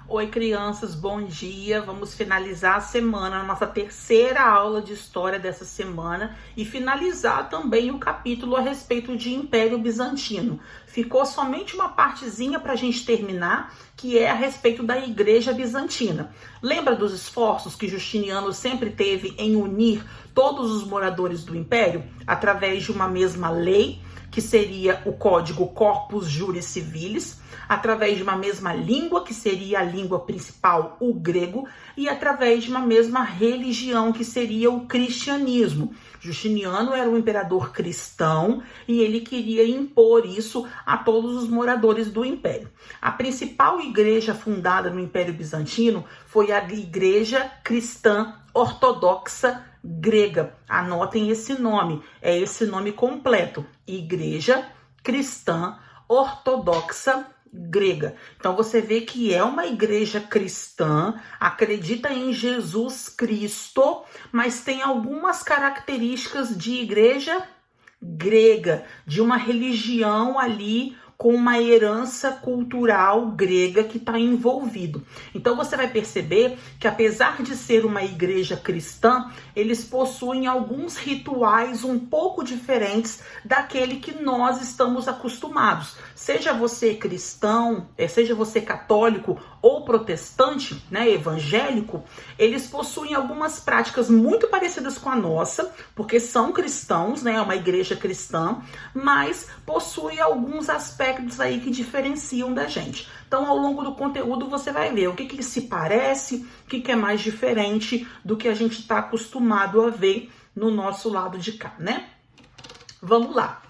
Oi, crianças, bom dia. Vamos finalizar a semana, a nossa terceira aula de história dessa semana e finalizar também o capítulo a respeito de Império Bizantino. Ficou somente uma partezinha para a gente terminar, que é a respeito da Igreja Bizantina. Lembra dos esforços que Justiniano sempre teve em unir todos os moradores do Império através de uma mesma lei, que seria o Código Corpus Juris Civilis, através de uma mesma língua, que seria a língua principal, o grego, e através de uma mesma religião, que seria o cristianismo. Justiniano era um imperador cristão e ele queria impor isso a todos os moradores do Império. A principal igreja fundada no Império Bizantino foi a Igreja Cristã Ortodoxa Grega. Anotem esse nome, é esse nome completo: Igreja Cristã Ortodoxa Grega. Então você vê que é uma igreja cristã, acredita em Jesus Cristo, mas tem algumas características de igreja grega, de uma religião ali com uma herança cultural grega que está envolvido. Então você vai perceber que, apesar de ser uma igreja cristã, eles possuem alguns rituais um pouco diferentes daquele que nós estamos acostumados. Seja você cristão, seja você católico ou protestante, né, evangélico, eles possuem algumas práticas muito parecidas com a nossa, porque são cristãos, né, é uma igreja cristã, mas possuem alguns aspectos aí que diferenciam da gente. Então, ao longo do conteúdo, você vai ver o que se parece, o que é mais diferente do que a gente está acostumado a ver no nosso lado de cá, né? Vamos lá.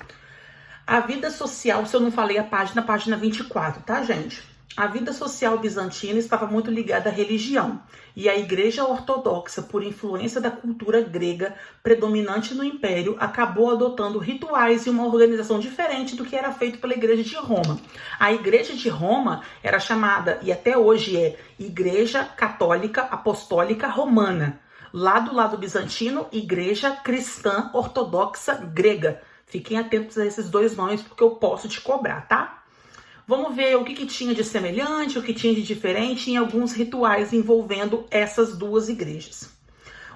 A vida social, se eu não falei a página 24, tá, gente? A vida social bizantina estava muito ligada à religião, e a Igreja Ortodoxa, por influência da cultura grega predominante no Império, acabou adotando rituais e uma organização diferente do que era feito pela Igreja de Roma. A Igreja de Roma era chamada, e até hoje é, Igreja Católica Apostólica Romana. Lá do lado bizantino, Igreja Cristã Ortodoxa Grega. Fiquem atentos a esses dois nomes, porque eu posso te cobrar, tá? Vamos ver o que tinha de semelhante, o que tinha de diferente em alguns rituais envolvendo essas duas igrejas.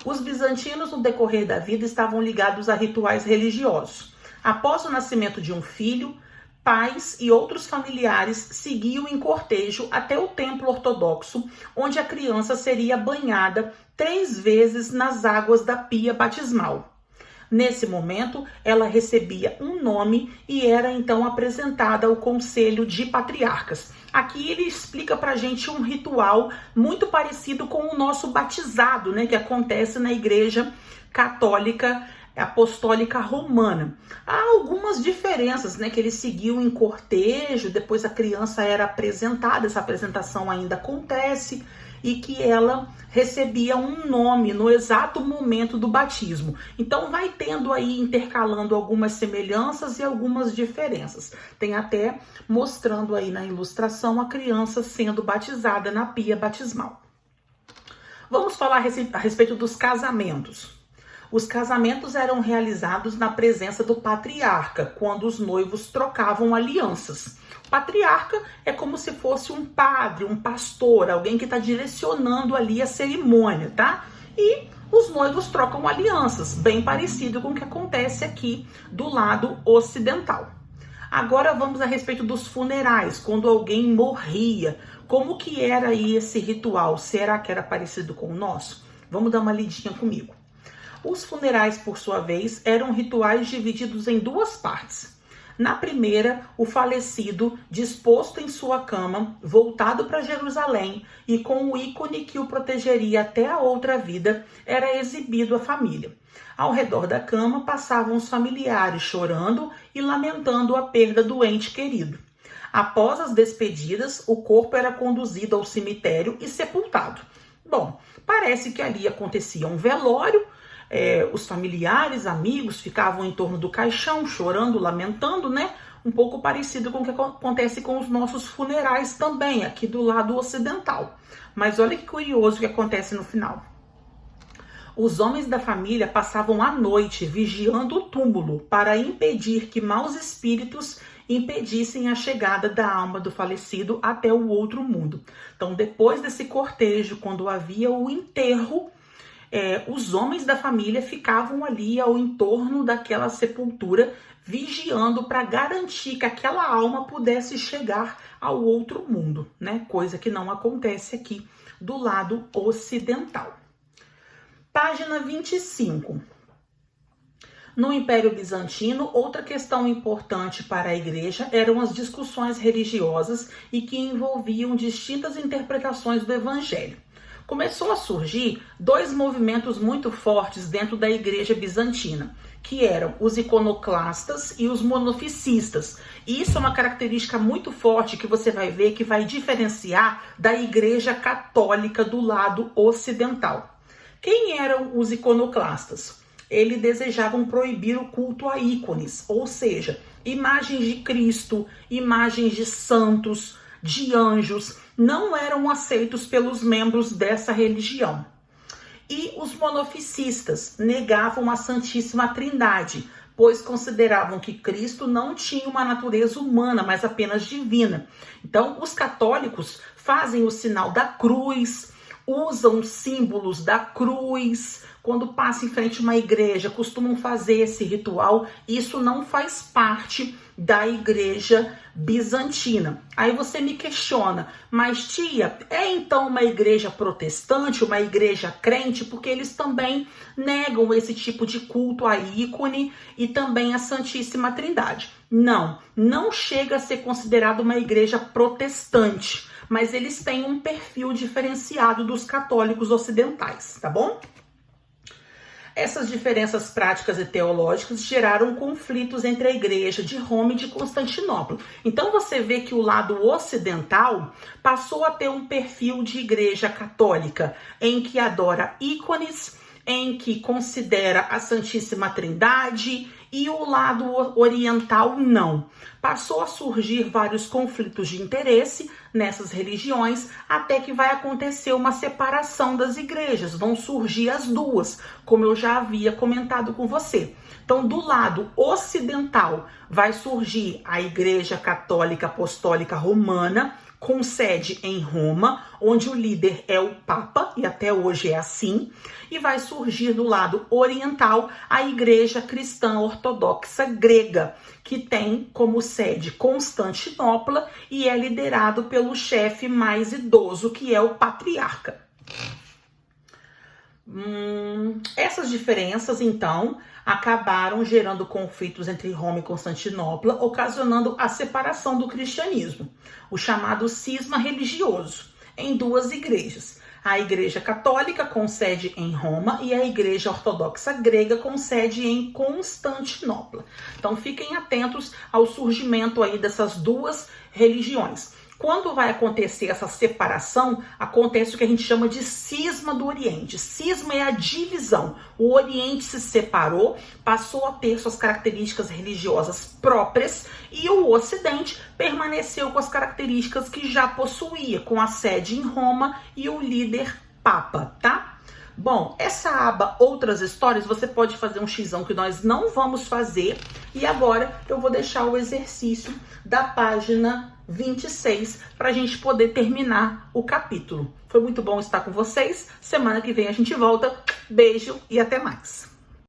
Os bizantinos, no decorrer da vida, estavam ligados a rituais religiosos. Após o nascimento de um filho, pais e outros familiares seguiam em cortejo até o templo ortodoxo, onde a criança seria banhada 3 vezes nas águas da pia batismal. Nesse momento, ela recebia um nome e era então apresentada ao Conselho de Patriarcas. Aqui ele explica pra gente um ritual muito parecido com o nosso batizado, né, que acontece na Igreja Católica Apostólica Romana. Há algumas diferenças, né, que eles seguiam em cortejo, depois a criança era apresentada, essa apresentação ainda acontece, e que ela recebia um nome no exato momento do batismo. Então vai tendo aí, intercalando algumas semelhanças e algumas diferenças. Tem até mostrando aí na ilustração a criança sendo batizada na pia batismal. Vamos falar a respeito dos casamentos. Os casamentos eram realizados na presença do patriarca, quando os noivos trocavam alianças. O patriarca é como se fosse um padre, um pastor, alguém que está direcionando ali a cerimônia, tá? E os noivos trocam alianças, bem parecido com o que acontece aqui do lado ocidental. Agora vamos a respeito dos funerais, quando alguém morria. Como que era aí esse ritual? Será que era parecido com o nosso? Vamos dar uma lidinha comigo. Os funerais, por sua vez, eram rituais divididos em 2 partes. Na primeira, o falecido, disposto em sua cama, voltado para Jerusalém e com o ícone que o protegeria até a outra vida, era exibido à família. Ao redor da cama passavam os familiares chorando e lamentando a perda do ente querido. Após as despedidas, o corpo era conduzido ao cemitério e sepultado. Bom, parece que ali acontecia um velório. Os familiares, amigos ficavam em torno do caixão, chorando, lamentando, né? Um pouco parecido com o que acontece com os nossos funerais também, aqui do lado ocidental. Mas olha que curioso o que acontece no final. Os homens da família passavam a noite vigiando o túmulo para impedir que maus espíritos impedissem a chegada da alma do falecido até o outro mundo. Então, depois desse cortejo, quando havia o enterro, os homens da família ficavam ali ao entorno daquela sepultura, vigiando para garantir que aquela alma pudesse chegar ao outro mundo, né? Coisa que não acontece aqui do lado ocidental. Página 25. No Império Bizantino, outra questão importante para a igreja eram as discussões religiosas e que envolviam distintas interpretações do evangelho. Começou a surgir dois movimentos muito fortes dentro da igreja bizantina, que eram os iconoclastas e os monofisistas. E isso é uma característica muito forte que você vai ver que vai diferenciar da igreja católica do lado ocidental. Quem eram os iconoclastas? Eles desejavam proibir o culto a ícones, ou seja, imagens de Cristo, imagens de santos, de anjos, não eram aceitos pelos membros dessa religião. E os monofisistas negavam a Santíssima Trindade, pois consideravam que Cristo não tinha uma natureza humana, mas apenas divina. Então, os católicos fazem o sinal da cruz, usam símbolos da cruz. Quando passa em frente a uma igreja, costumam fazer esse ritual. Isso não faz parte da igreja bizantina. Aí você me questiona, mas tia, é então uma igreja protestante, uma igreja crente? Porque eles também negam esse tipo de culto a ícone e também a Santíssima Trindade. Não chega a ser considerado uma igreja protestante, mas eles têm um perfil diferenciado dos católicos ocidentais, tá bom? Essas diferenças práticas e teológicas geraram conflitos entre a igreja de Roma e de Constantinopla. Então você vê que o lado ocidental passou a ter um perfil de igreja católica, em que adora ícones, em que considera a Santíssima Trindade, e o lado oriental não. Passou a surgir vários conflitos de interesse nessas religiões, até que vai acontecer uma separação das igrejas. Vão surgir as duas, como eu já havia comentado com você. Então, do lado ocidental, vai surgir a Igreja Católica Apostólica Romana, com sede em Roma, onde o líder é o Papa, e até hoje é assim, e vai surgir do lado oriental a Igreja Cristã Ortodoxa Grega, que tem como sede Constantinopla e é liderado pelo chefe mais idoso, que é o patriarca. Essas diferenças, então, acabaram gerando conflitos entre Roma e Constantinopla, ocasionando a separação do cristianismo, o chamado cisma religioso, em duas igrejas. A Igreja Católica com sede em Roma e a Igreja Ortodoxa Grega com sede em Constantinopla. Então fiquem atentos ao surgimento aí dessas duas religiões. Quando vai acontecer essa separação, acontece o que a gente chama de cisma do Oriente. Cisma é a divisão. O Oriente se separou, passou a ter suas características religiosas próprias e o Ocidente permaneceu com as características que já possuía, com a sede em Roma e o líder Papa, tá? Bom, essa aba Outras Histórias, você pode fazer um xizão que nós não vamos fazer. E agora eu vou deixar o exercício da página 26 para a gente poder terminar o capítulo. Foi muito bom estar com vocês. Semana que vem a gente volta. Beijo e até mais.